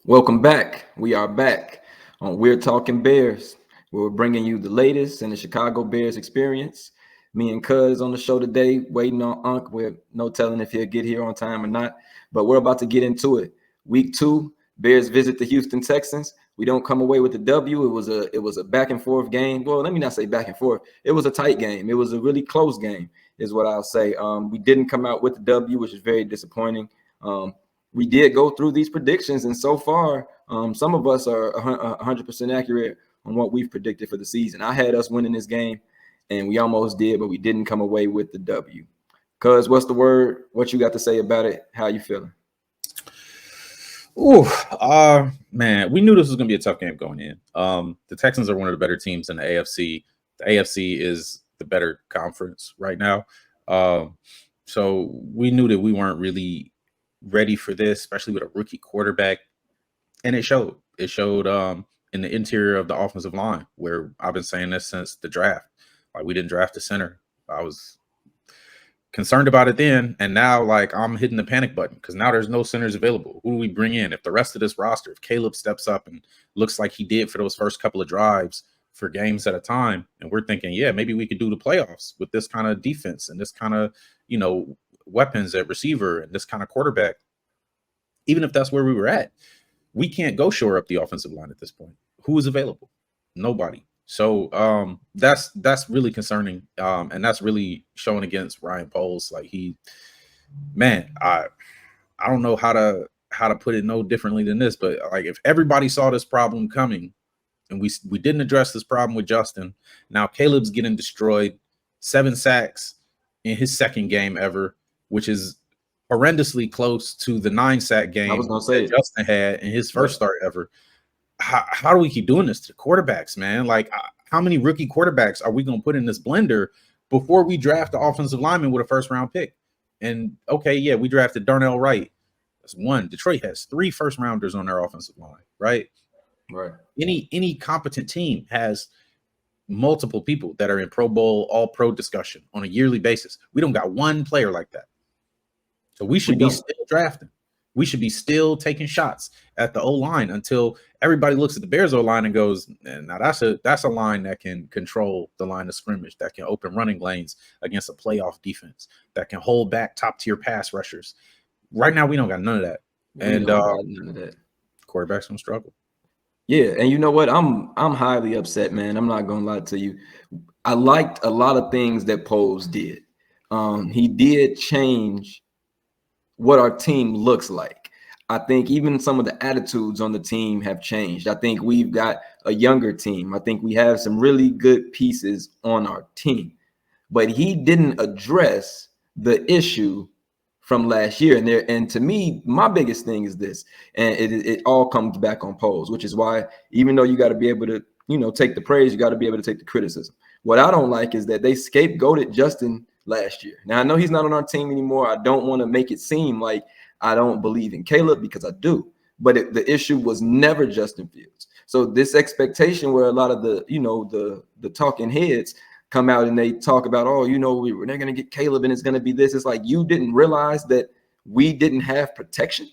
Welcome back. We are back on We're Talking Bears, where we're bringing you the latest in the Chicago Bears experience. Me and Cuz on the show today, waiting on Unc. We're no telling if he'll get here on time or not, but we're about to get into it. Week 2, Bears visit the Houston Texans. We don't come away with the W. It was a back and forth game. Well, let me not say back and forth. It was a tight game. It was a really close game, is what I'll say. We didn't come out with the W, which is very disappointing. We did go through these predictions, and so far, some of us are 100% accurate on what we've predicted for the season. I had us winning this game, and we almost did, but we didn't come away with the W. Cuz, what's the word? What you got to say about it? How you feeling? Ooh, man, we knew this was gonna be a tough game going in. The Texans are one of the better teams in the AFC. The AFC is the better conference right now. So we knew that we weren't really ready for this, especially with a rookie quarterback. And it showed. It showed in the interior of the offensive line, where I've been saying this since the draft. Like, we didn't draft a center. I was concerned about it then, and now like I'm hitting the panic button because now there's no centers available. Who do we bring in? If the rest of this roster, if Caleb steps up and looks like he did for those first couple of drives for games at a time, and we're thinking, yeah, maybe we could do the playoffs with this kind of defense and this kind of, weapons at receiver and this kind of quarterback. Even if that's where we were at, we can't go shore up the offensive line at this point. Who is available? Nobody. So that's really concerning, and that's really showing against Ryan Poles. Like, I don't know how to put it no differently than this, but like, if everybody saw this problem coming and we didn't address this problem with Justin, now Caleb's getting destroyed, 7 sacks in his second game ever, which is horrendously close to the 9-sack game I was gonna say that Justin had in his first start ever. How do we keep doing this to the quarterbacks, man? Like, how many rookie quarterbacks are we going to put in this blender before we draft the offensive lineman with a first-round pick? And, okay, yeah, we drafted Darnell Wright. That's one. Detroit has 3 first-rounders on their offensive line, right? right. Any competent team has multiple people that are in Pro Bowl, All-Pro discussion on a yearly basis. We don't got one player like that. So we should be still drafting. We should be still taking shots at the O-line until everybody looks at the Bears O-line and goes, now that's a line that can control the line of scrimmage, that can open running lanes against a playoff defense, that can hold back top-tier pass rushers. Right now, we don't got none of that. And None of that. Quarterbacks don't struggle. Yeah, and you know what? I'm highly upset, man. I'm not gonna lie to you. I liked a lot of things that Poles did. He did change what our team looks like. I think even some of the attitudes on the team have changed. I think we've got a younger team. I think we have some really good pieces on our team. But he didn't address the issue from last year. And to me, my biggest thing is this, and it all comes back on Poles, which is why, even though you got to be able to, take the praise, you got to be able to take the criticism. What I don't like is that they scapegoated Justin last year. Now, I know he's not on our team anymore. I don't want to make it seem like I don't believe in Caleb, because I do. But the issue was never Justin Fields. So this expectation where a lot of the talking heads come out and they talk about, they're going to get Caleb and it's going to be this. It's like, you didn't realize that we didn't have protection.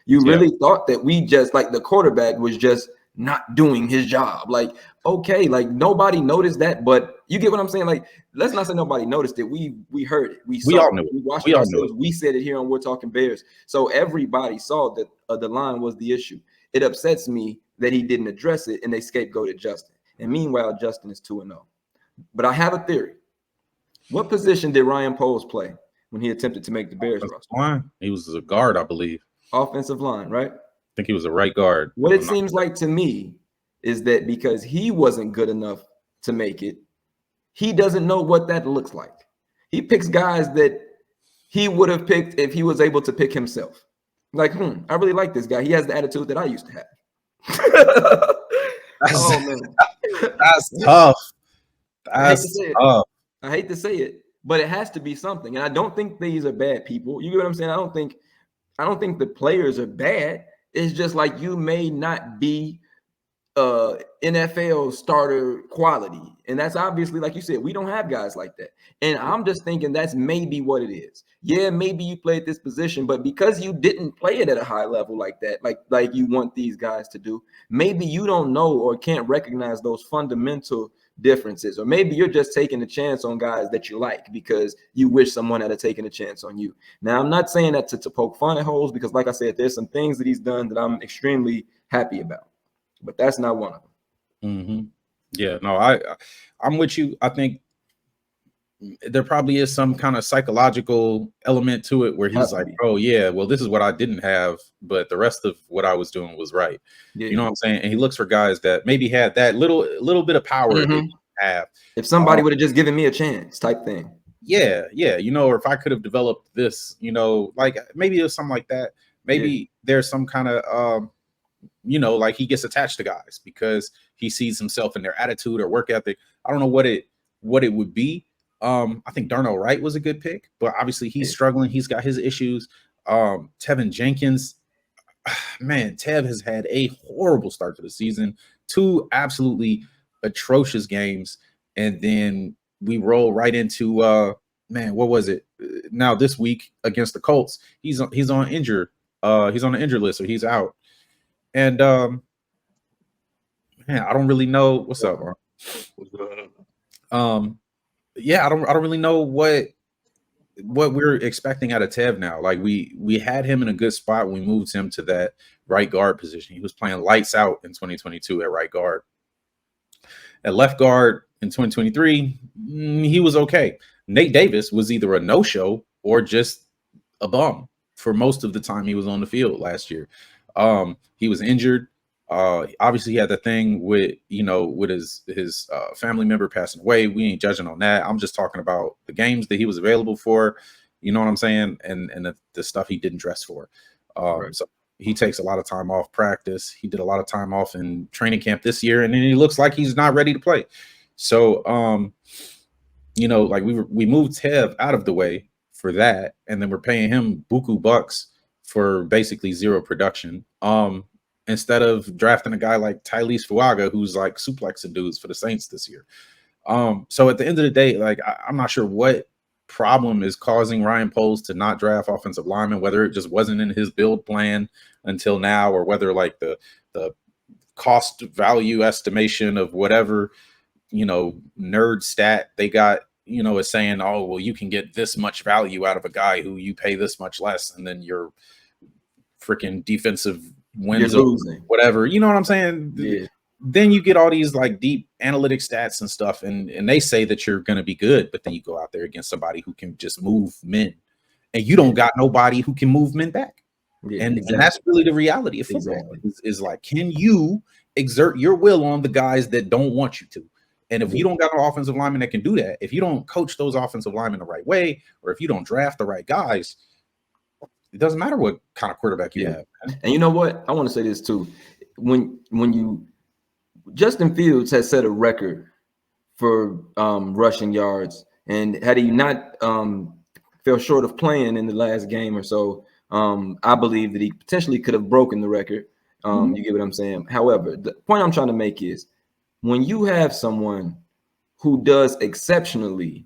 You really thought that we just, like, the quarterback was just not doing his job. Like, okay, like, nobody noticed that, but you get what I'm saying? Like, let's not say nobody noticed it. We heard it. We saw all it. knew it. We watched it ourselves. We said it here on We're Talking Bears. So everybody saw that the line was the issue. It upsets me that he didn't address it and they scapegoated Justin. And meanwhile, Justin is 2-0. But I have a theory. What position did Ryan Poles play when he attempted to make the Bears roster? He was a guard, I believe. Offensive line, right? I think he was a right guard. What it seems like to me is that because he wasn't good enough to make it, he doesn't know what that looks like. He picks guys that he would have picked if he was able to pick himself. Like, I really like this guy. He has the attitude that I used to have. Oh, man. That's tough. I hate to say it, but it has to be something. And I don't think these are bad people. You get what I'm saying? I don't think the players are bad. It's just like, you may not be NFL starter quality. And that's obviously, like you said, we don't have guys like that. And I'm just thinking that's maybe what it is. Yeah, maybe you played this position, but because you didn't play it at a high level like that, like you want these guys to do, maybe you don't know or can't recognize those fundamental differences. Or maybe you're just taking a chance on guys that you like because you wish someone had taken a chance on you. Now, I'm not saying that to poke fun at holes, because like I said, there's some things that he's done that I'm extremely happy about. But that's not one of them. Mm-hmm. Yeah, no, I'm with you. I think there probably is some kind of psychological element to it where he's like, oh yeah, well, this is what I didn't have, but the rest of what I was doing was right. Yeah. You know what I'm saying? And he looks for guys that maybe had that little bit of power that they have. If somebody would have just given me a chance, type thing. Yeah, you know, or if I could have developed this, you know, like maybe it was something like that. Maybe there's some kind of you know, like he gets attached to guys because he sees himself in their attitude or work ethic. I don't know what it would be. I think Darnell Wright was a good pick, but obviously he's struggling. He's got his issues. Tevin Jenkins, man, Tev has had a horrible start to the season. 2 absolutely atrocious games, and then we roll right into man, what was it? Now this week against the Colts, he's on injured. He's on the injured list, so he's out. And man, I don't really know what's up, bro. Yeah, I don't really know what we're expecting out of Tev now. Like we had him in a good spot when we moved him to that right guard position. He was playing lights out in 2022 at right guard. At left guard in 2023, he was okay. Nate Davis was either a no-show or just a bum for most of the time he was on the field last year. He was injured. Obviously he had the thing with, you know, with his family member passing away. We ain't judging on that. I'm just talking about the games that he was available for, you know what I'm saying? And the stuff he didn't dress for. So he takes a lot of time off practice. He did a lot of time off in training camp this year, and then he looks like he's not ready to play. So, you know, like we moved Tev out of the way for that, and then we're paying him buku bucks for basically zero production. Instead of drafting a guy like Tylese Fuaga, who's like suplexing dudes for the Saints this year. So at the end of the day, like I'm not sure what problem is causing Ryan Poles to not draft offensive linemen, whether it just wasn't in his build plan until now, or whether like the cost value estimation of whatever, you know, nerd stat they got, you know, is saying, oh, well, you can get this much value out of a guy who you pay this much less, and then your freaking defensive wins or whatever, you know what I'm saying? Yeah. Then you get all these like deep analytic stats and stuff, and they say that you're going to be good, but then you go out there against somebody who can just move men, and you don't got nobody who can move men back. Yeah, and that's really the reality of football. Is like, can you exert your will on the guys that don't want you to? And if you don't got an offensive lineman that can do that, if you don't coach those offensive linemen the right way, or if you don't draft the right guys, it doesn't matter what kind of quarterback you have. Man. And you know what? I want to say this too. When you Justin Fields has set a record for rushing yards, and had he not fell short of playing in the last game or so, I believe that he potentially could have broken the record. You get what I'm saying? However, the point I'm trying to make is when you have someone who does exceptionally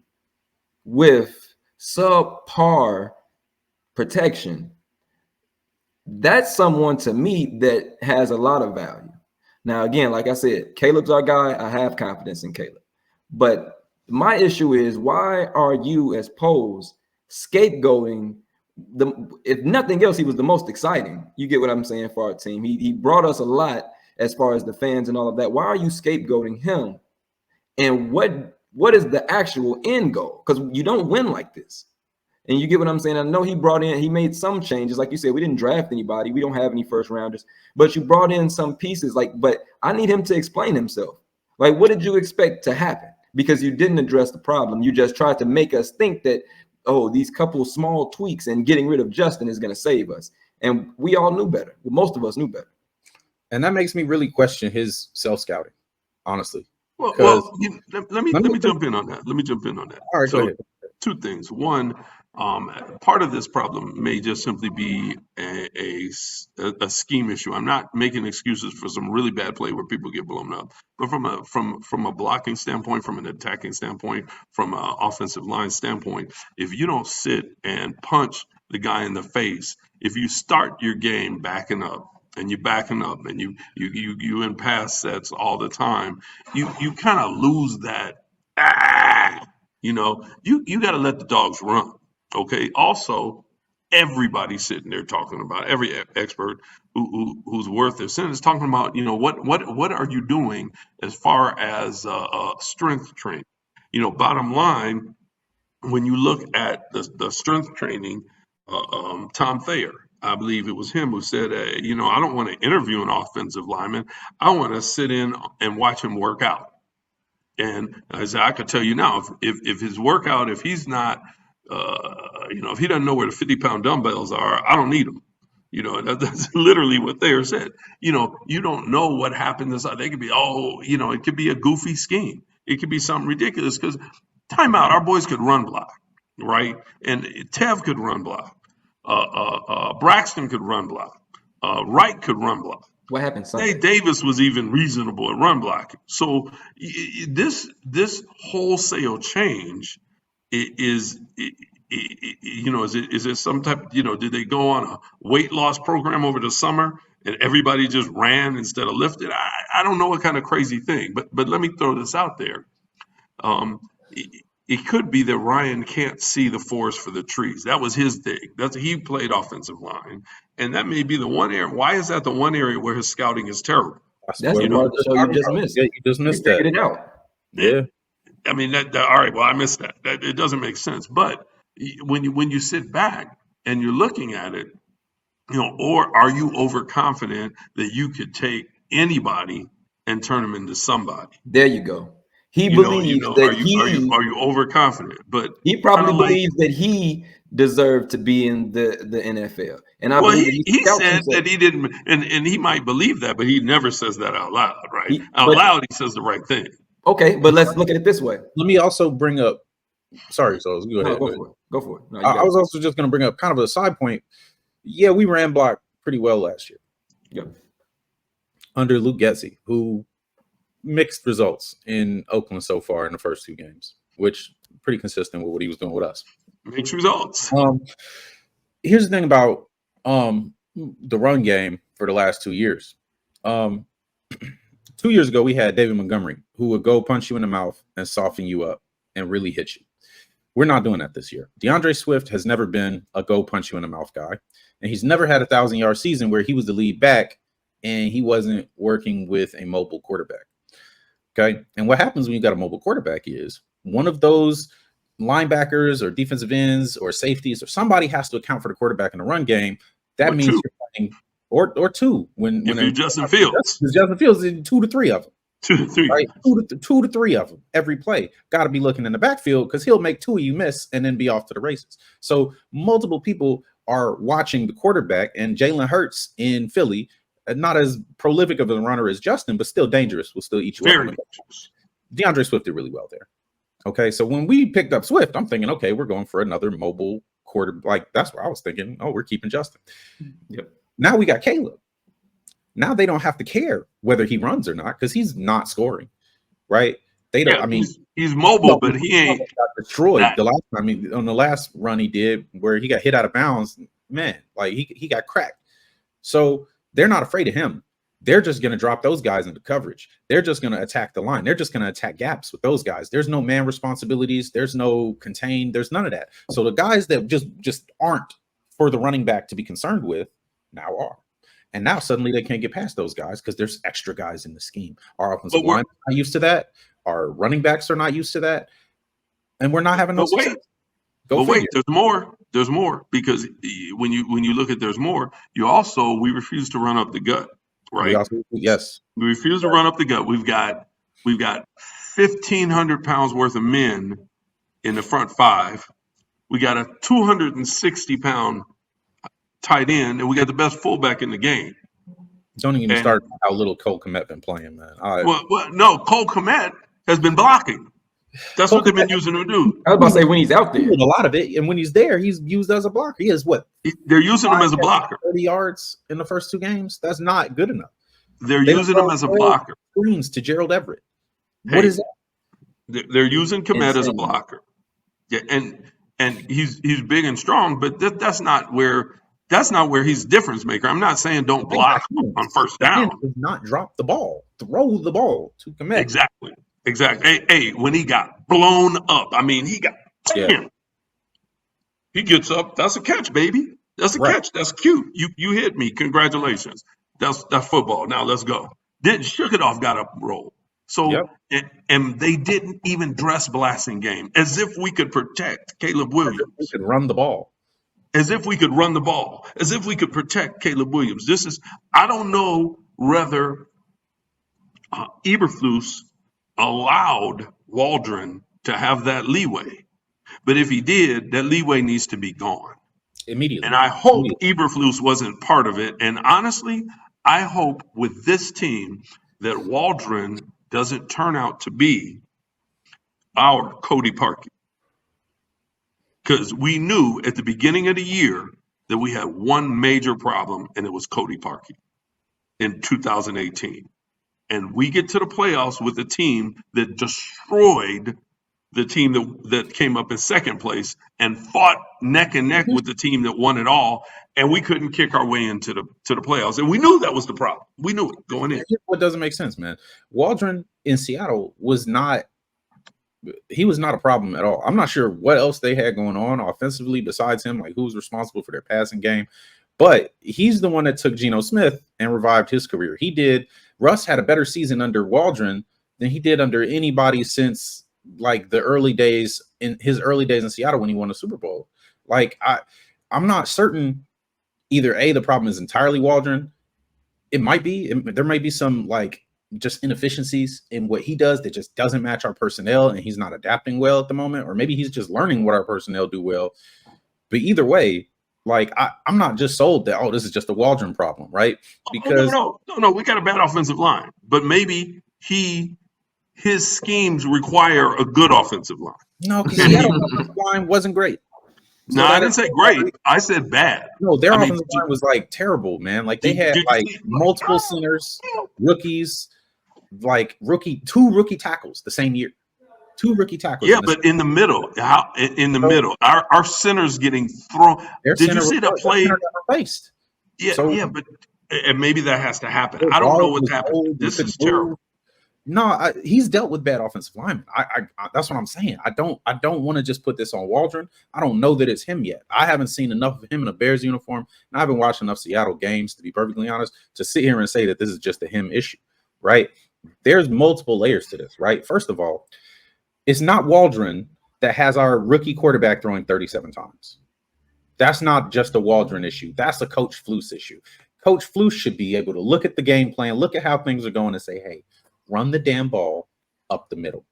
with subpar protection, that's someone to me that has a lot of value. Now, again, like I said, Caleb's our guy. I have confidence in Caleb. But my issue is, why are you as Poles scapegoating if nothing else, he was the most exciting. You get what I'm saying for our team. He brought us a lot as far as the fans and all of that. Why are you scapegoating him? And what is the actual end goal? Because you don't win like this. And you get what I'm saying? I know he made some changes. Like you said, we didn't draft anybody. We don't have any first rounders, but you brought in some pieces. But I need him to explain himself. Like, what did you expect to happen? Because you didn't address the problem. You just tried to make us think that, oh, these couple small tweaks and getting rid of Justin is going to save us. And we all knew better. Well, most of us knew better. And that makes me really question his self-scouting, honestly. Well, let me jump in on that. All right, so 2 things. One, Part of this problem may just simply be a scheme issue. I'm not making excuses for some really bad play where people get blown up, but from a blocking standpoint, from an attacking standpoint, from an offensive line standpoint, if you don't sit and punch the guy in the face, if you start your game backing up and you're backing up and you in pass sets all the time, you kind of lose that. You got to let the dogs run. Okay. Also, everybody's sitting there talking about every expert who's worth their sentence is talking about what are you doing as far as strength training. Bottom line, when you look at the strength training, Tom Thayer, I believe it was him who said, I don't want to interview an offensive lineman. I want to sit in and watch him work out. And I said, I could tell you now, if his workout, if he's not, if he doesn't know where the 50-pound dumbbells are, I don't need them. That's literally what Thayer said. You don't know what happened this. They could be, it could be a goofy scheme. It could be something ridiculous because timeout, our boys could run block, right? And Tev could run block. Braxton could run block. Wright could run block. What happened Sunday? Davis was even reasonable at run blocking. So this wholesale change is it some type, did they go on a weight loss program over the summer and everybody just ran instead of lifted? I don't know what kind of crazy thing, but let me throw this out there. It could be that Ryan can't see the forest for the trees. That was his thing. He played offensive line, and that may be the one area. Why is that the one area where his scouting is terrible? That's the part of the show you just missed. Yeah, you just missed that. Figured it out. Yeah. I mean, all right. Well, I missed that. It doesn't make sense. But when you sit back and you're looking at it, or are you overconfident that you could take anybody and turn them into somebody? There you go. He believes that are you overconfident? But he probably believes that he deserved to be in the NFL. And I believe he said that he didn't, and he might believe that, but he never says that out loud, right? Out loud, he says the right thing. Okay, but let's look at it this way. Let me also bring up. Sorry, so go ahead. Go for it. No, I was also just going to bring up kind of a side point. Yeah, we ran block pretty well last year. Yep. Under Luke Getsy, who mixed results in Oakland so far in the first 2 games, which pretty consistent with what he was doing with us. Mixed results. Here's the thing about the run game for the last 2 years. 2 years ago, we had David Montgomery, who would go punch you in the mouth and soften you up and really hit you. We're not doing that this year. DeAndre Swift has never been a go punch you in the mouth guy, and he's never had a 1,000-yard season where he was the lead back and he wasn't working with a mobile quarterback. Okay. And what happens when you got a mobile quarterback is one of those linebackers or defensive ends or safeties or somebody has to account for the quarterback in the run game. That means you're playing or 2 when you're Justin Fields. Justin Fields is 2 to 3 of them. 2 to 3. Right? 2 to 3 of them every play. Got to be looking in the backfield because he'll make 2 of you miss and then be off to the races. So multiple people are watching the quarterback, and Jalen Hurts in Philly, not as prolific of a runner as Justin, but still dangerous, will still eat you up. DeAndre Swift did really well there. Okay, so when we picked up Swift, I'm thinking, okay, we're going for another mobile quarter. Like, that's what I was thinking. Oh, we're keeping Justin. Yep. Now we got Caleb. Now they don't have to care whether he runs or not because he's not scoring, right? They don't. Yeah, I mean, he's mobile, but he ain't got destroyed the last. I mean, on the last run he did where he got hit out of bounds, man, like he got cracked. So they're not afraid of him. They're just going to drop those guys into coverage. They're just going to attack the line. They're just going to attack gaps with those guys. There's no man responsibilities. There's no contain. There's none of that. So the guys that just aren't for the running back to be concerned with now are. And now suddenly they can't get past those guys because there's extra guys in the scheme. Our offensive line is not used to that. Our running backs are not used to that. And we're not having no success. Wait, there's more. There's more because when you look at there's more, we refuse to run up the gut. Right. Yes. We refuse to run up the gut. We've got 1,500 pounds worth of men in the front 5. We got a 260-pound tight end, and we got the best fullback in the game. Don't even start how little Cole Kmet been playing, man. No, Cole Kmet has been blocking. That's what they've been using him to do. I was about to say when he's out there. A lot of it, and when he's there, he's used as a blocker. He is what? They're using him as a blocker. 30 yards in the first 2 games. That's not good enough. They're using him as a blocker. Screens to Gerald Everett. What is that? They're using Komet as a blocker. Yeah, and he's big and strong, but that's not where he's difference maker. I'm not saying don't block on first down. Not drop the ball. Throw the ball to Komet. Exactly. Hey, when he got blown up, I mean, he got he gets up. That's a catch, baby. That's a catch. That's cute. You hit me. Congratulations. That's football. Now let's go. Then Shukadov got up and rolled. So and they didn't even dress Blasting game as if we could protect Caleb Williams. We could run the ball. As if we could run the ball. As if we could protect Caleb Williams. I don't know whether Eberflus allowed Waldron to have that leeway. But if he did, that leeway needs to be gone. Immediately. And I hope Eberflus wasn't part of it. And honestly, I hope with this team that Waldron doesn't turn out to be our Cody Parkey. Because we knew at the beginning of the year that we had one major problem, and it was Cody Parkey in 2018. And we get to the playoffs with a team that destroyed the team that came up in second place and fought neck and neck with the team that won it all, and we couldn't kick our way into the playoffs. And we knew that was the problem. We knew it going in. What doesn't make sense, man. Waldron in Seattle was not a problem at all. I'm not sure what else they had going on offensively besides him, like who's responsible for their passing game. But he's the one that took Geno Smith and revived his career. He did. Russ had a better season under Waldron than he did under anybody since like the early days in Seattle when he won a Super Bowl. Like I'm not certain either the problem is entirely Waldron. It might be. There might be some like just inefficiencies in what he does that just doesn't match our personnel and he's not adapting well at the moment, or maybe he's just learning what our personnel do well. But either way, like I'm not just sold that this is just a Waldron problem, right? Because no, we got a bad offensive line, but maybe his schemes require a good offensive line. No, because the offensive line wasn't great. So I didn't say great. I said bad. No, their offensive line was like terrible, man. Like they had like multiple centers, rookies, like two rookie tackles the same year. 2 rookie tackles. Yeah, but in the middle, our center's getting thrown. Did you see the play? Replaced. Yeah, but and maybe that has to happen. I don't know what's happening. This is terrible. No, he's dealt with bad offensive linemen. I that's what I'm saying. I don't want to just put this on Waldron. I don't know that it's him yet. I haven't seen enough of him in a Bears uniform, and I haven't watched enough Seattle games to be perfectly honest to sit here and say that this is just a him issue, right? There's multiple layers to this, right? First of all, it's not Waldron that has our rookie quarterback throwing 37 times. That's not just a Waldron issue. That's a Coach Flus issue. Coach Flus should be able to look at the game plan, look at how things are going, and say, hey, run the damn ball up the middle.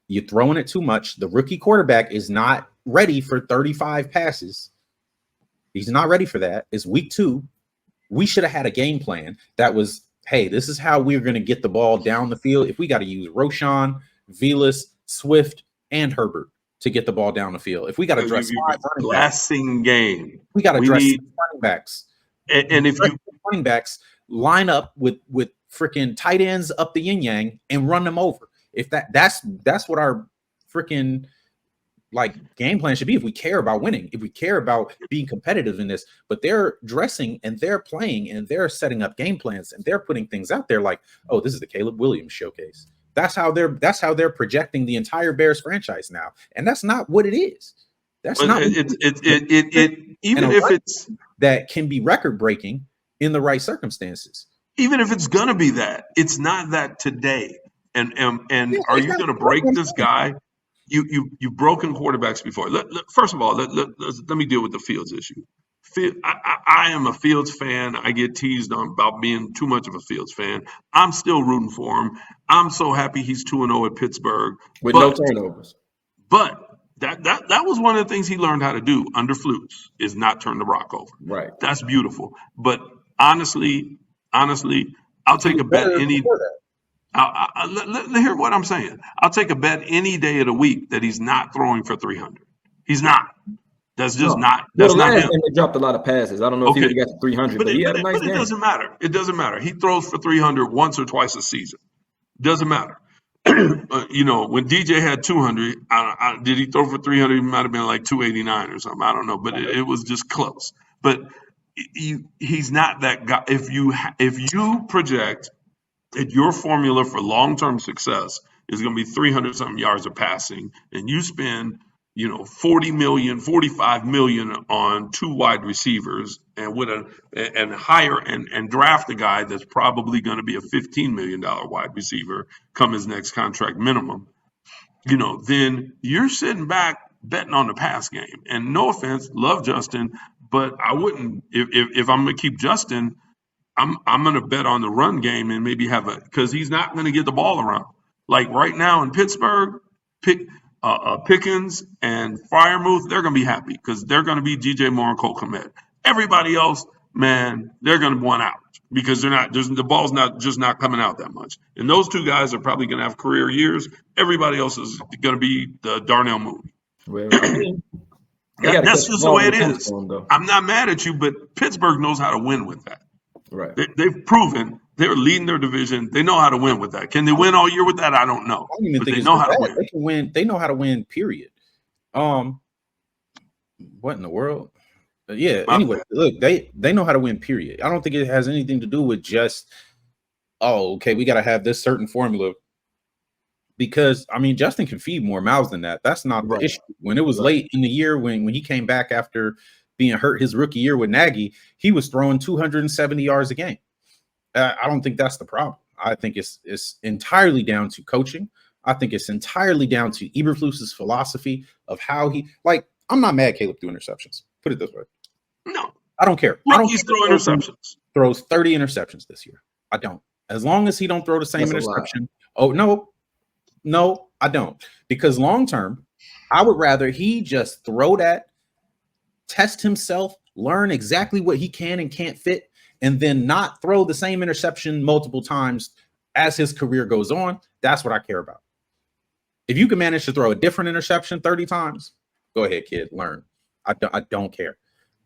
You're throwing it too much. The rookie quarterback is not ready for 35 passes. He's not ready for that. It's week 2. We should have had a game plan that was, hey, this is how we're going to get the ball down the field. If we got to use Roschon, Velas, Swift, and Herbert to get the ball down the field. If we got to address passing game, we got to address running backs. And if you running backs line up with freaking tight ends up the yin yang and run them over. If that's what our freaking like game plan should be. If we care about winning, if we care about being competitive in this, but they're dressing and they're playing and they're setting up game plans and they're putting things out there like, oh, this is the Caleb Williams showcase. That's how they're projecting the entire Bears franchise now, and that's not what it is. That's not even if it's that can be record breaking in the right circumstances. Even if it's gonna be that, it's not that today. And are you gonna break this guy? You've broken quarterbacks before. First of all, let me deal with the Fields issue. I am a Fields fan. I get teased on about being too much of a Fields fan. I'm still rooting for him. I'm so happy he's 2-0 at Pittsburgh with no turnovers. But that was one of the things he learned how to do under Flus is not turn the rock over. Right. That's beautiful. But honestly, I'll take a bet Hear what I'm saying. I'll take a bet any day of the week that he's not throwing for 300. He's not. That's just not. Well, That's the not last him. game they dropped a lot of passes. I don't know if he Okay. would have got to 300, but he had a nice But it game. doesn't matter. It doesn't matter. He throws for 300 once or twice a season. Doesn't matter. When DJ had 200, did he throw for 300? He might have been like 289 or something. I don't know, but it was just close. But he's not that guy. If you project that your formula for long-term success is going to be 300 something yards of passing, and you spend 40 million, 45 million on 2 wide receivers, and hire and draft a guy that's probably going to be a $15 million wide receiver come his next contract minimum, then you're sitting back betting on the pass game. And no offense, love Justin, but I wouldn't, if I'm going to keep Justin, I'm going to bet on the run game and maybe because he's not going to get the ball around. Like right now in Pittsburgh, Pickens and Freiermuth, they're going to be happy because they're going to be DJ Moore and Cole Kmet. Everybody else, man, they're going to want out because the ball's not coming out that much. And those 2 guys are probably going to have career years. Everybody else is going to be the Darnell Mooney. Well, that's just the way it is. I'm not mad at you, but Pittsburgh knows how to win with that. Right. They've proven they're leading their division. They know how to win with that. Can they win all year with that? I don't know. But they know how to win. They can win. They know how to win. Period. What in the world? Yeah. Anyway, look, they know how to win. Period. I don't think it has anything to do with just, okay, we got to have this certain formula. Because Justin can feed more mouths than that. That's not the issue. When it was late in the year, when he came back after being hurt his rookie year with Nagy, he was throwing 270 yards a game. I don't think that's the problem. I think it's entirely down to coaching. I think it's entirely down to Eberflus's philosophy of how I'm not mad Caleb threw interceptions. Put it this way. No. I don't care. He's throwing interceptions. Throws 30 interceptions this year. I don't. As long as he don't throw the same interception. Oh, no, I don't. Because long term, I would rather he just throw that, test himself, learn exactly what he can and can't fit, and then not throw the same interception multiple times as his career goes on. That's what I care about. If you can manage to throw a different interception 30 times, go ahead, kid, learn. I don't care.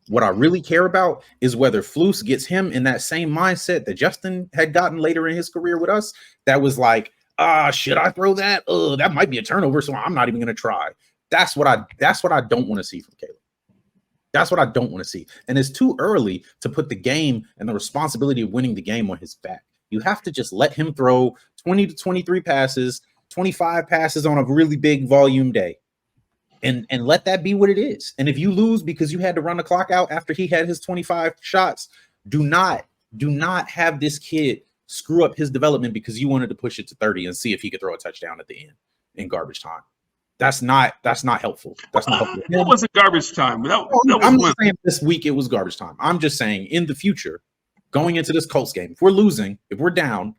What I really care about is whether Flus gets him in that same mindset that Justin had gotten later in his career with us. That was like, should I throw that? That might be a turnover, so I'm not even going to try. That's what I don't want to see from Caleb. That's what I don't want to see. And it's too early to put the game and the responsibility of winning the game on his back. You have to just let him throw 20 to 23 passes, 25 passes on a really big volume day. And let that be what it is. And if you lose because you had to run the clock out after he had his 25 shots, do not have this kid screw up his development because you wanted to push it to 30 and see if he could throw a touchdown at the end in garbage time. That's not helpful. That's not helpful. That wasn't garbage time. I'm not saying this week it was garbage time. I'm just saying in the future, going into this Colts game, if we're losing, if we're down,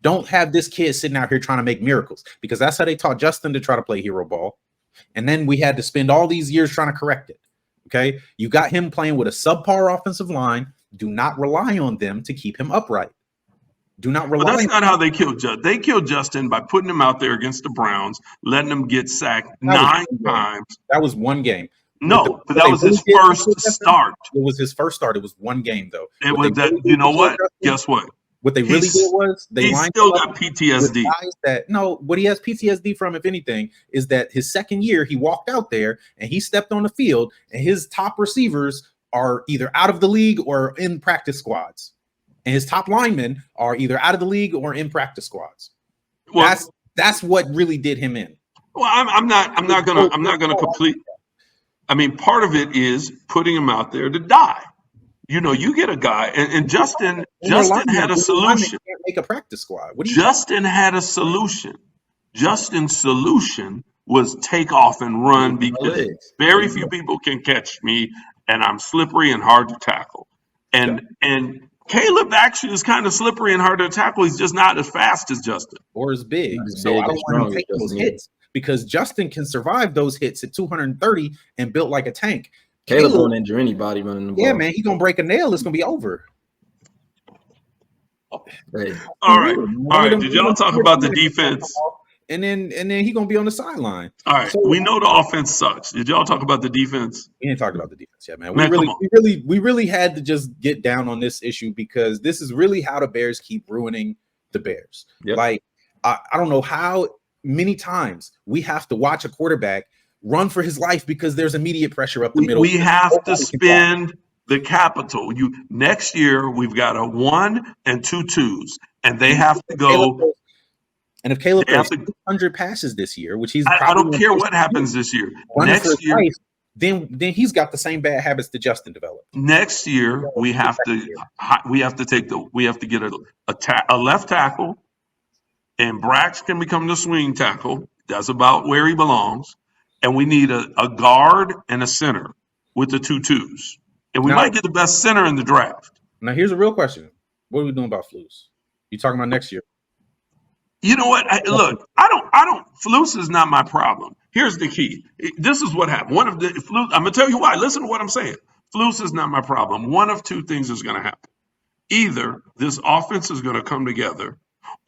don't have this kid sitting out here trying to make miracles, because that's how they taught Justin to try to play hero ball. And then we had to spend all these years trying to correct it. Okay. You got him playing with a subpar offensive line. Do not rely on them to keep him upright. Do not rely. But that's not how they killed Justin. They killed Justin by putting him out there against the Browns, letting him get sacked 9 times. That was one game. No, but that was his first start. It was his first start. It was one game, though. It was that. You know what? Guess what? What they really did was he still got PTSD. What he has PTSD from, if anything, is that his second year he walked out there and he stepped on the field and his top receivers are either out of the league or in practice squads, and his top linemen are either out of the league or in practice squads. Well, that's what really did him in. Well, I'm not gonna complete. I mean, part of it is putting him out there to die. You know, you get a guy, and Justin had a solution. Can't make a practice squad. Justin had a solution. Justin's solution was take off and run, because very few people can catch me, and I'm slippery and hard to tackle. And Caleb actually is kind of slippery and hard to tackle. He's just not as fast as Justin. Or as big. So I don't want him to take those hits, because Justin can survive those hits at 230 and built like a tank. Caleb won't injure anybody running the ball. Yeah, man, he's gonna break a nail. It's gonna be over. Hey, All right. All right. Did y'all talk about the defense? And then he gonna be on the sideline. All right. So We know the offense sucks. Did y'all talk about the defense? we ain't talked about the defense yet, man. Man, come on. We really had to just get down on this issue because this is really how the Bears keep ruining the Bears. Yep. Like I don't know how many times we have to watch a quarterback run for his life because there's immediate pressure up the middle. We have to spend the capital. Next year we've got a 1 and 2 twos, and they have to go. And if Caleb throws 100 passes this year, which he's I don't care what happens this year. Next year, then he's got the same bad habits that Justin developed. Next year we have to get a left tackle, and Brax can become the swing tackle. That's about where he belongs. And we need a guard and a center with the 2 twos. And we might get the best center in the draft. Now here's a real question: what are we doing about Flus? You talking about next year? You know what? Look, I don't. Flus is not my problem. Here's the key. This is what happened. One of the Flus. I'm gonna tell you why. Listen to what I'm saying. Flus is not my problem. One of 2 things is gonna happen. Either this offense is gonna come together,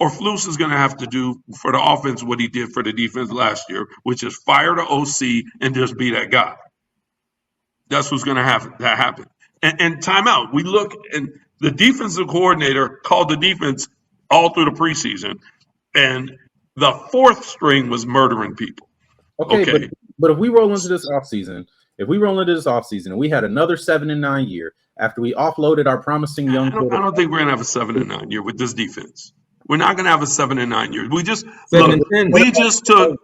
or Flus is gonna have to do for the offense what he did for the defense last year, which is fire the OC and just be that guy. That's what's gonna happen. And timeout. We look, and the defensive coordinator called the defense all through the preseason. And the 4th string was murdering people. Okay. But if we roll into this offseason, and we had another 7-9 year after we offloaded our promising young quarterback. I don't think we're going to have a 7-9 year with this defense. We're not going to have a 7-9 year. We just took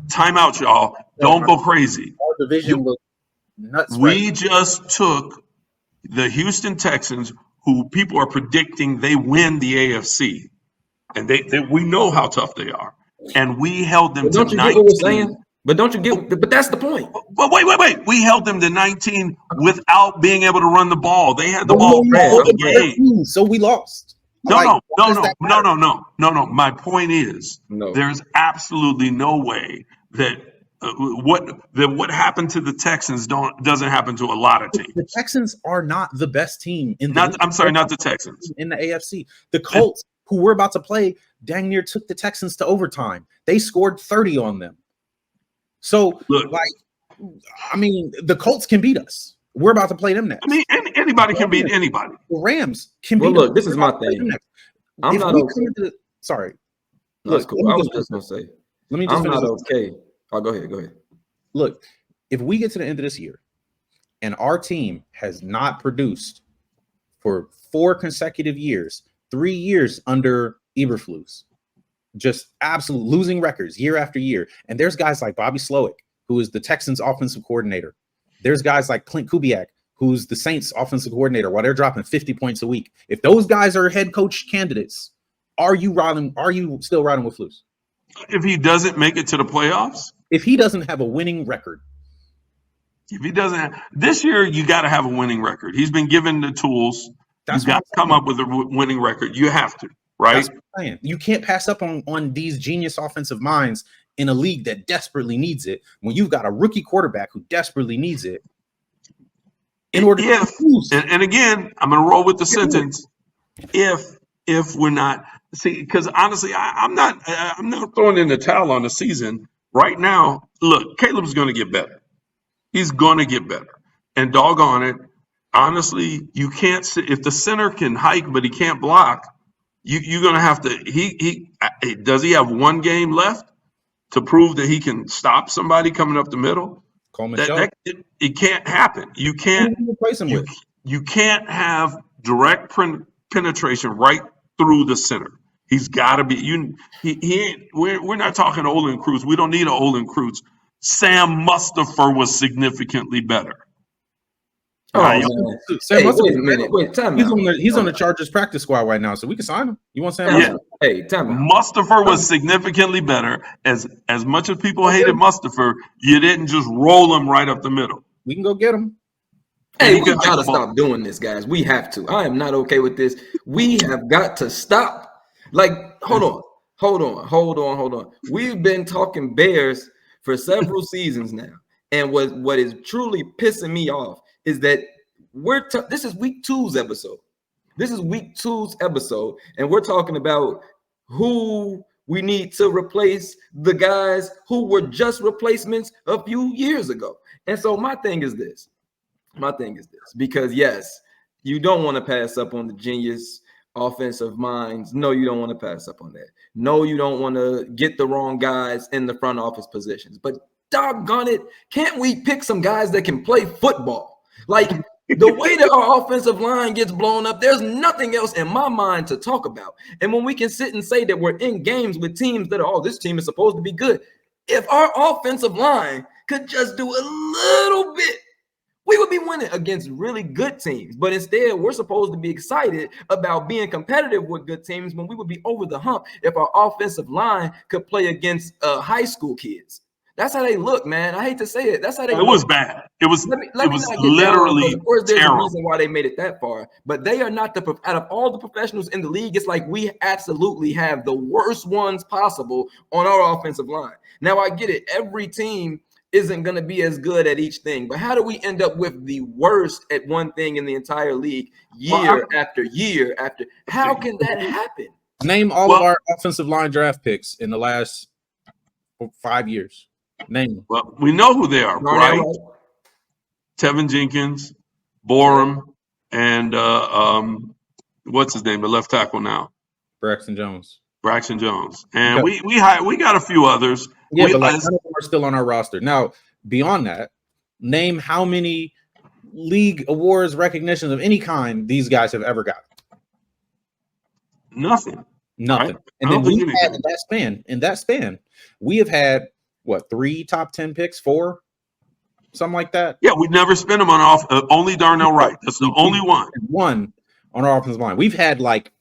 timeout, y'all. Don't go crazy. Our division was nuts. We just took the Houston Texans, who people are predicting they win the AFC. And we know how tough they are, and we held them to 19. Get what we're saying? But don't you get? But that's the point. But wait. We held them to 19 without being able to run the ball. They had the ball all the game, so we lost. No. My point is, there's absolutely no way that what happened to the Texans doesn't happen to a lot of teams. The Texans are not the best team in the. Not the Texans in the AFC. The Colts, who we're about to play, dang near took the Texans to overtime. They scored 30 on them. So, the Colts can beat us. We're about to play them next. I mean, anybody can beat anybody. The Rams can beat us. Look, this is my thing. I'm not okay. Sorry. That's cool. I was just going to say. I'm not okay. Oh, go ahead. Look, if we get to the end of this year and our team has not produced for 4 consecutive years, 3 years under Eberflus, just absolute losing records year after year. And there's guys like Bobby Slowick, who is the Texans offensive coordinator. There's guys like Clint Kubiak, who's the Saints offensive coordinator, while they're dropping 50 points a week. If those guys are head coach candidates, are you still riding with Flus? If he doesn't make it to the playoffs? If he doesn't have a winning record. If he doesn't this year, you got to have a winning record. He's been given the tools. You've got to come up with a winning record. You have to, right? That's what I'm saying. You can't pass up on these genius offensive minds in a league that desperately needs it when you've got a rookie quarterback who desperately needs it. In order to lose. And again, I'm going to roll with the sentence. If we're not because honestly, I'm not throwing in the towel on the season right now. Look, Caleb's going to get better. He's going to get better, and doggone it. Honestly, you can't if the center can hike but he can't block. You're gonna have to. Does he have 1 game left to prove that he can stop somebody coming up the middle? It can't happen. You can't replace him with. You can't have direct penetration right through the center. He's got to be. He ain't. We're not talking Olin Cruz. We don't need an Olin Cruz. Sam Mustipher was significantly better. Sam he's on the Chargers practice squad right now, so we can sign him. You want Sam? Yeah. Mustipher was significantly better. As much as people hated Mustipher, you didn't just roll him right up the middle. We can go get him. Hey, we got to stop doing this, guys. We have to. I am not okay with this. We have got to stop. Hold on. We've been talking Bears for several seasons now, and what is truly pissing me off is that this is week 2's episode. This is week 2's episode, and we're talking about who we need to replace the guys who were just replacements a few years ago. And so my thing is this, because yes, you don't want to pass up on the genius offensive minds. No, you don't want to pass up on that. No, you don't want to get the wrong guys in the front office positions. But doggone it, can't we pick some guys that can play football? Like the way that our offensive line gets blown up, there's nothing else in my mind to talk about. And when we can sit and say that we're in games with teams that are, oh, this team is supposed to be good. If our offensive line could just do a little bit, we would be winning against really good teams. But instead, we're supposed to be excited about being competitive with good teams when we would be over the hump if our offensive line could play against high school kids. That's how they look, man. I hate to say it. That's how they look. It was bad. It was literally of course, there's terrible. a reason why they made it that far. But they are not out of all the professionals in the league, it's like we absolutely have the worst ones possible on our offensive line. Now, I get it. Every team isn't going to be as good at each thing. But how do we end up with the worst at one thing in the entire league year after year after? How can that happen? Name all of our offensive line draft picks in the last 5 years. Name them. Well, we know who they are, right? Tevin Jenkins, Borum, and what's his name? The left tackle now, Braxton Jones. And we got a few others. Yeah, but like none of them are still on our roster. Now, beyond that, name how many league awards, recognitions of any kind these guys have ever got. Nothing. Right? And then we've had in that span, we have had what, 3 top 10 picks, 4, something like that. Yeah, we never spent them on only Darnell Wright. That's the only one. One on our offensive line. We've had like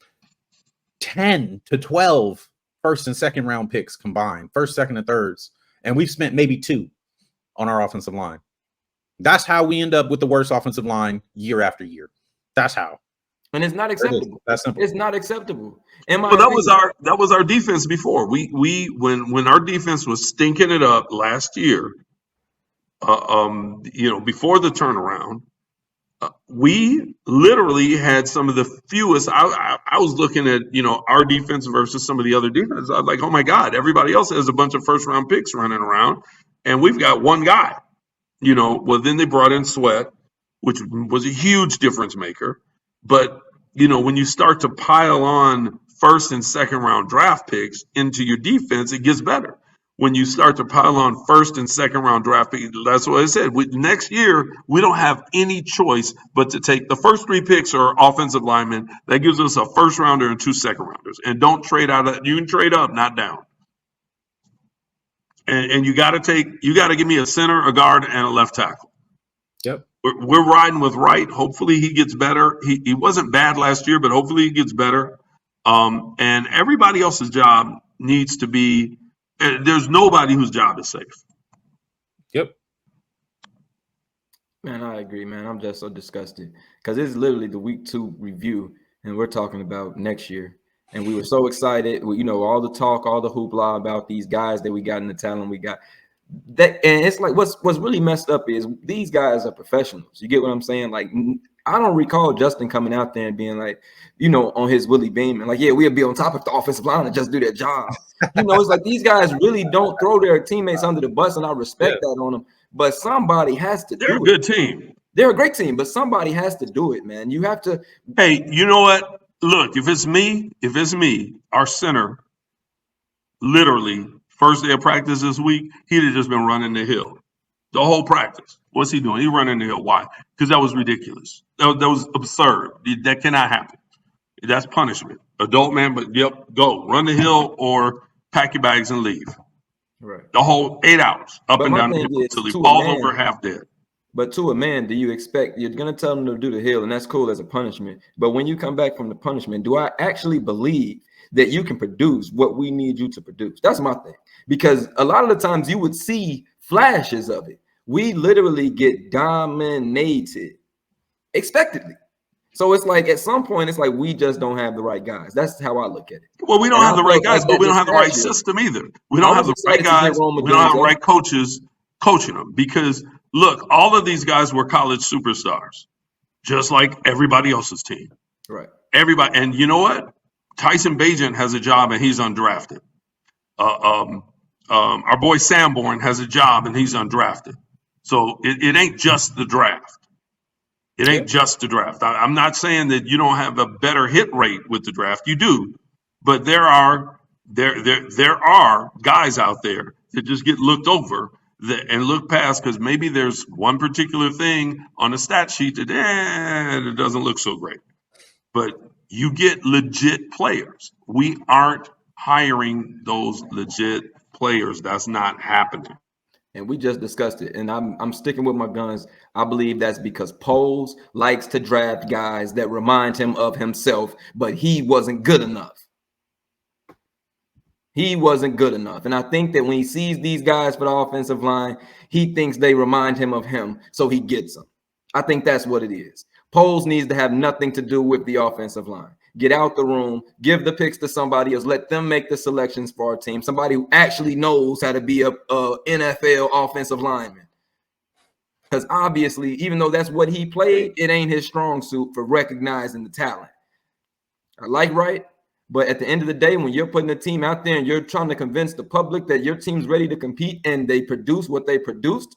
10 to 12 first and second round picks combined, first, second, and thirds, and we've spent maybe 2 on our offensive line. That's how we end up with the worst offensive line year after year. That's how. And it's not acceptable. That's simple. It's not acceptable. Well, that was our defense before. When our defense was stinking it up last year, before the turnaround, we literally had some of the fewest. I was looking at our defense versus some of the other defenses. I was like, oh my God, everybody else has a bunch of first round picks running around, and we've got one guy. Well, then they brought in Sweat, which was a huge difference maker. But when you start to pile on first and second round draft picks into your defense, it gets better. When you start to pile on first and second round draft picks, that's what I said. Next year, we don't have any choice but to take the first 3 picks or offensive linemen. That gives us a first rounder and 2 second rounders. And don't trade out of. You can trade up, not down. And you got to give me a center, a guard, and a left tackle. Yep. We're riding with Wright. Hopefully he gets better. He wasn't bad last year, but hopefully he gets better. And everybody else's job needs to be. There's nobody whose job is safe. Yep. Man, I agree, man. I'm just so disgusted because it's literally the week 2 review, and we're talking about next year. And we were so excited. All the talk, all the hoopla about these guys that we got in the talent we got. That, and it's like what's really messed up is these guys are professionals. You get what I'm saying? Like, I don't recall Justin coming out there and being like, on his Willie Beam and like, yeah, we'll be on top of the offensive line and just do their job. It's like these guys really don't throw their teammates under the bus, and I respect that on them. But somebody has to do it. They're a good team. They're a great team, but somebody has to do it, man. You have to. Hey, you know what? Look, if it's me, our center, literally first day of practice this week, he'd have just been running the hill. The whole practice. What's he doing? He's running the hill. Why? Because that was ridiculous. That was absurd. That cannot happen. That's punishment. Adult man, but go. Run the hill or pack your bags and leave. Right. The whole 8 hours up and down the hill until he falls over half dead. But to a man, do you expect you're going to tell him to do the hill, and that's cool as a punishment. But when you come back from the punishment, do I actually believe that you can produce what we need you to produce? That's my thing. Because a lot of the times you would see flashes of it. We literally get dominated expectedly. So it's like at some point, it's like we just don't have the right guys. That's how I look at it. Well, we don't have the right guys, but we don't have the right system either. We don't have the right guys. We don't have the right coaches coaching them. Because, look, all of these guys were college superstars, just like everybody else's team. Right. Everybody, and you know what? Tyson Bagent has a job and he's undrafted. Our boy Sanborn has a job and he's undrafted. So it ain't just the draft. It ain't just the draft. I'm not saying that you don't have a better hit rate with the draft. You do, but there are guys out there that just get looked over and look past because maybe there's one particular thing on the stat sheet that it doesn't look so great. But you get legit players. We aren't hiring those legit players. That's not happening. And we just discussed it. And I'm sticking with my guns. I believe that's because Poles likes to draft guys that remind him of himself, but he wasn't good enough. He wasn't good enough. And I think that when he sees these guys for the offensive line, he thinks they remind him of him, so he gets them. I think that's what it is. Poles needs to have nothing to do with the offensive line. Get out the room, give the picks to somebody else, let them make the selections for our team, somebody who actually knows how to be a NFL offensive lineman. Because obviously, even though that's what he played, it ain't his strong suit for recognizing the talent. I like Wright, but at the end of the day, when you're putting a team out there and you're trying to convince the public that your team's ready to compete and they produce what they produced,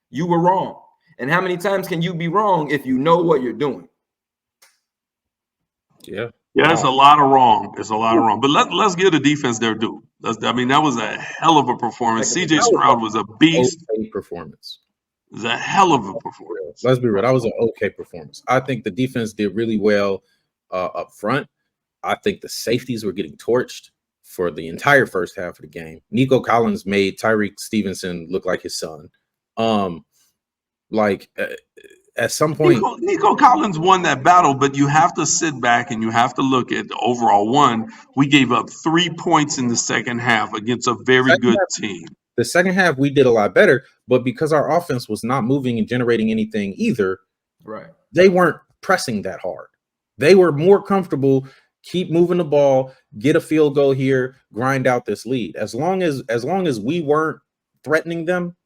you were wrong. And how many times can you be wrong if you know what you're doing? Yeah. Yeah, it's a lot of wrong. It's a lot of wrong. But let's give the defense their due. That was a hell of a performance. CJ Stroud was a beast. Okay performance. It was a hell of a performance. Let's be real. That was an okay performance. I think the defense did really well up front. I think the safeties were getting torched for the entire first half of the game. Nico Collins made Tyreek Stevenson look like his son. At some point, Nico Collins won that battle, but you have to sit back and you have to look at the overall one. We gave up 3 points in the second half against a very good team. The second half, we did a lot better, but because our offense was not moving and generating anything either, right? They weren't pressing that hard. They were more comfortable, keep moving the ball, get a field goal here, grind out this lead. As long as we weren't threatening them,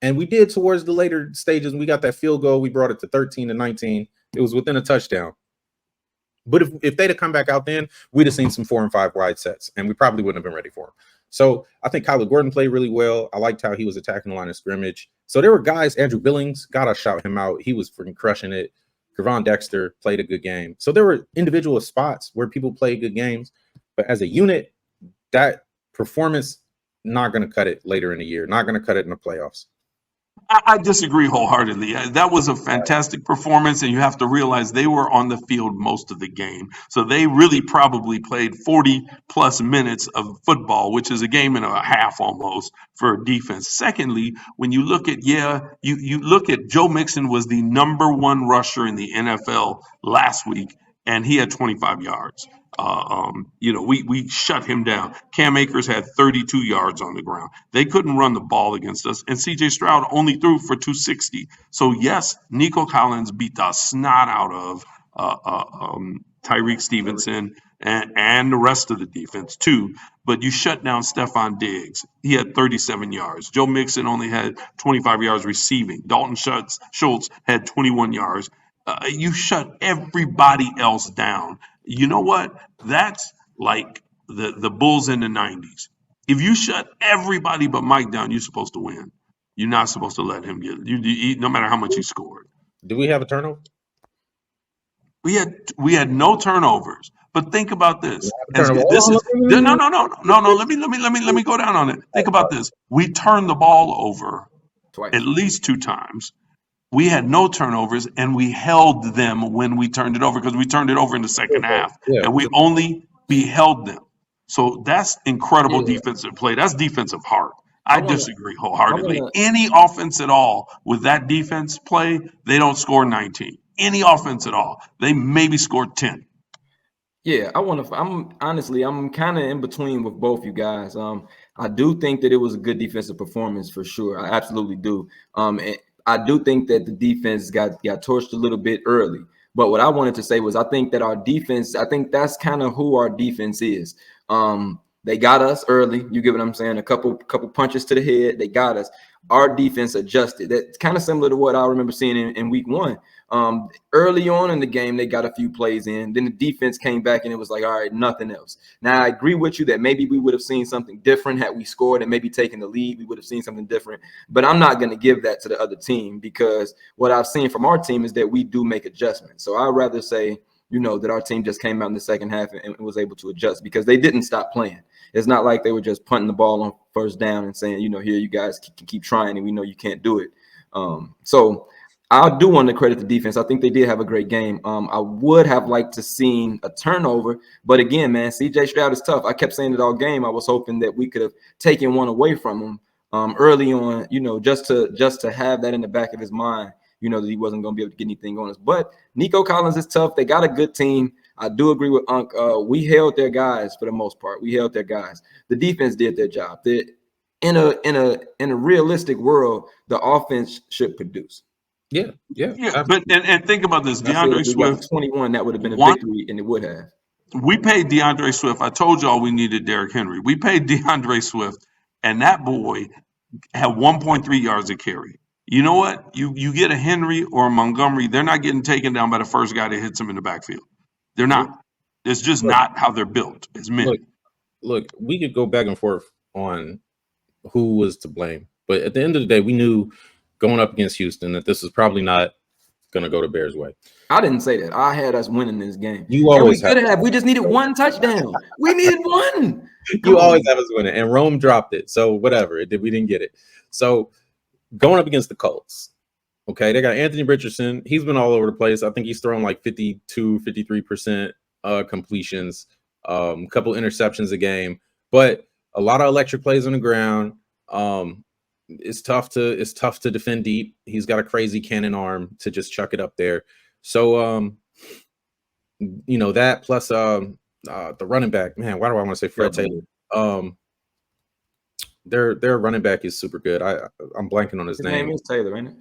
and we did towards the later stages, we got that field goal. We brought it to 13-19. It was within a touchdown. But if they'd have come back out then, we'd have seen some 4 and 5 wide sets, and we probably wouldn't have been ready for them. So I think Kyler Gordon played really well. I liked how he was attacking the line of scrimmage. So there were guys, Andrew Billings, gotta shout him out. He was freaking crushing it. Gervon Dexter played a good game. So there were individual spots where people played good games. But as a unit, that performance, not going to cut it later in the year. Not going to cut it in the playoffs. I disagree wholeheartedly. That was a fantastic performance, and you have to realize they were on the field most of the game. So they really probably played 40-plus minutes of football, which is a game and a half almost for defense. Secondly, when you look at, you look at Joe Mixon was the #1 rusher in the NFL last week, and he had 25 yards. We shut him down. Cam Akers had 32 yards on the ground. They couldn't run the ball against us, and CJ Stroud only threw for 260. So yes, Nico Collins beat the snot out of Tyreek Stevenson and the rest of the defense too. But you shut down Stephon Diggs. He had 37 yards. Joe Mixon only had 25 yards receiving. Dalton Schultz had 21 yards. You shut everybody else down. You know what? That's like the Bulls in the 90s. If you shut everybody but Mike down, you're supposed to win. You're not supposed to let him get you no matter how much he scored. Do we have a turnover? We had no turnovers. But think about this. No. Let me go down on it. Think about this. We turned the ball over twice, at least 2 times. We had no turnovers, and we held them when we turned it over because we turned it over in the second half, and we only beheld them. So that's incredible defensive play. That's defensive heart. I disagree wholeheartedly. Any offense at all with that defense play, they don't score 19. Any offense at all. They maybe scored 10. Yeah, I'm kind of in between with both you guys. I do think that it was a good defensive performance for sure. I absolutely do. And I do think that the defense got torched a little bit early. But what I wanted to say was I think that our defense, I think that's kind of who our defense is. They got us early. You get what I'm saying? A couple punches to the head. They got us. Our defense adjusted. That's kind of similar to what I remember seeing in week 1. Early on in the game, they got a few plays in. Then the defense came back and it was like, all right, nothing else. Now, I agree with you that maybe we would have seen something different had we scored and maybe taken the lead. We would have seen something different. But I'm not going to give that to the other team, because what I've seen from our team is that we do make adjustments. So I'd rather say, that our team just came out in the second half and was able to adjust, because they didn't stop playing. It's not like they were just punting the ball on first down and saying, here, you guys keep trying and we know you can't do it. So I do want to credit the defense. I think they did have a great game. I would have liked to seen a turnover, but again, man, CJ Stroud is tough. I kept saying it all game. I was hoping that we could have taken one away from him early on, just to have that in the back of his mind, that he wasn't going to be able to get anything on us. But Nico Collins is tough. They got a good team. I do agree with Unc. We held their guys for the most part. We held their guys. The defense did their job. In a realistic world, the offense should produce. Yeah. But and think about this, DeAndre Swift 21. That would have been a victory, and it would have. We paid DeAndre Swift. I told y'all we needed Derrick Henry. We paid DeAndre Swift, and that boy had 1.3 yards a carry. You know what? You get a Henry or a Montgomery, they're not getting taken down by the first guy that hits them in the backfield. They're not. It's just not how they're built as men. Look, we could go back and forth on who was to blame, but at the end of the day, we knew going up against Houston that this is probably not going to go the Bears' way. I didn't say that. I had us winning this game. You always have. We just needed one touchdown. We needed one. You always have us winning, and Rome dropped it. So whatever, we didn't get it. So going up against the Colts, okay, they got Anthony Richardson. He's been all over the place. I think he's thrown like 52, 53% completions, a couple interceptions a game, but a lot of electric plays on the ground. It's tough to defend deep. He's got a crazy cannon arm to just chuck it up there. So that plus the running back, man, why do I want to say Fred Taylor? Their running back is super good. I'm blanking on his name. His name is Taylor, ain't it?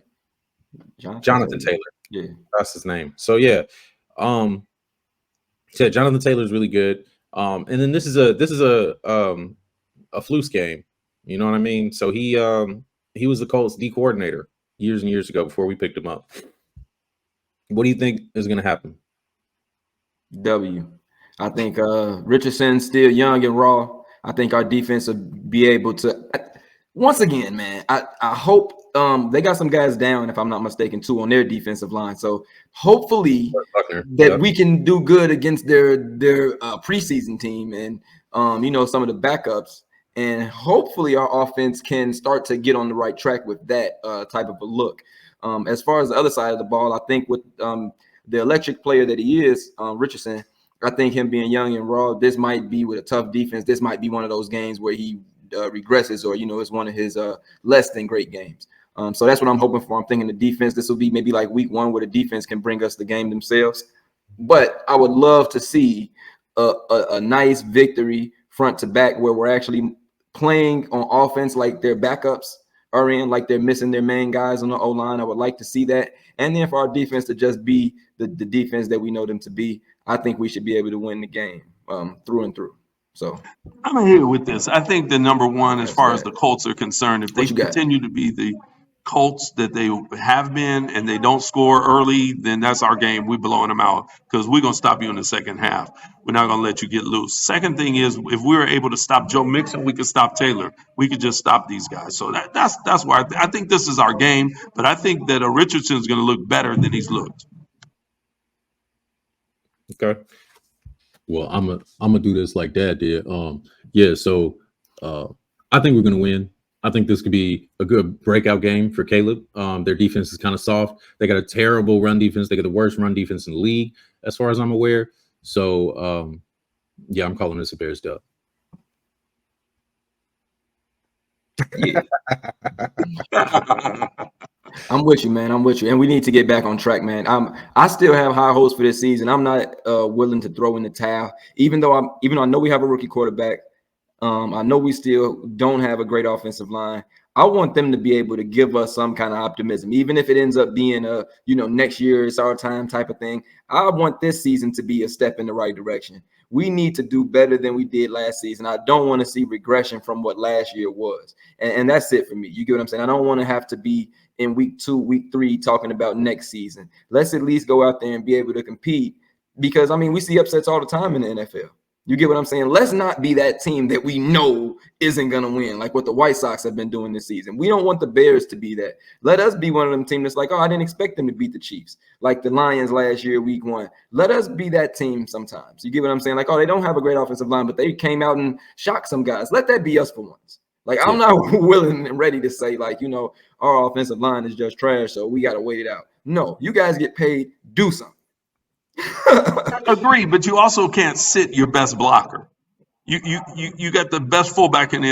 Jonathan Taylor. Yeah, that's his name. So Jonathan Taylor is really good. And then this is a Flus game. You know what I mean? So he was the Colts D coordinator years and years ago before we picked him up. What do you think is going to happen? W. I think Richardson's still young and raw. I think our defense will be able to. Once again, man, I hope they got some guys down, if I'm not mistaken, too, on their defensive line. So hopefully we can do good against their preseason team and some of the backups. And hopefully our offense can start to get on the right track with that type of a look. As far as the other side of the ball, I think with the electric player that he is, Richardson, I think him being young and raw, this might be with a tough defense. This might be one of those games where he regresses, or it's one of his less than great games. So that's what I'm hoping for. I'm thinking the defense, this will be maybe like week one where the defense can bring us the game themselves. But I would love to see a nice victory front to back where we're actually playing on offense like their backups are in, like they're missing their main guys on the O-line. I would like to see that. And then for our defense to just be the defense that we know them to be, I think we should be able to win the game through and through. So I'm here with this. I think the number one, as far as the Colts are concerned, if they continue to be the Colts that they have been and they don't score early, then that's our game. We're blowing them out because we're going to stop you in the second half. We're not going to let you get loose. Second thing is, if we were able to stop Joe Mixon, we could stop Taylor. We could just stop these guys. So that's why I think this is our game. But I think that Richardson is going to look better than he's looked. Okay. Well, I'm gonna do this like Dad did. So I think we're gonna win. I think this could be a good breakout game for Caleb. Their defense is kind of soft. They got a terrible run defense. They got the worst run defense in the league, as far as I'm aware. So I'm calling this a Bears dub. Yeah. I'm with you, man. I'm with you. And we need to get back on track, man. I still have high hopes for this season. I'm not willing to throw in the towel, even though I know we have a rookie quarterback. I know we still don't have a great offensive line. I want them to be able to give us some kind of optimism, even if it ends up being next year it's our time type of thing. I want this season to be a step in the right direction. we need to do better than we did last season. I don't want to see regression from what last year was. And that's it for me. You get what I'm saying? I don't want to have to be in week 2, week 3 talking about next season. Let's at least go out there and be able to compete, because, I mean, we see upsets all the time in the NFL. You get what I'm saying? Let's not be that team that we know isn't going to win, like what the White Sox have been doing this season. We don't want the Bears to be that. Let us be one of them teams that's like, oh, I didn't expect them to beat the Chiefs, like the Lions last year, week 1. Let us be that team sometimes. You get what I'm saying? Like, oh, they don't have a great offensive line, but they came out and shocked some guys. Let that be us for once. Like, I'm not willing and ready to say, like, you know, our offensive line is just trash, so we got to wait it out. No, you guys get paid. Do something. Agree, but you also can't sit your best blocker. You got the best fullback in the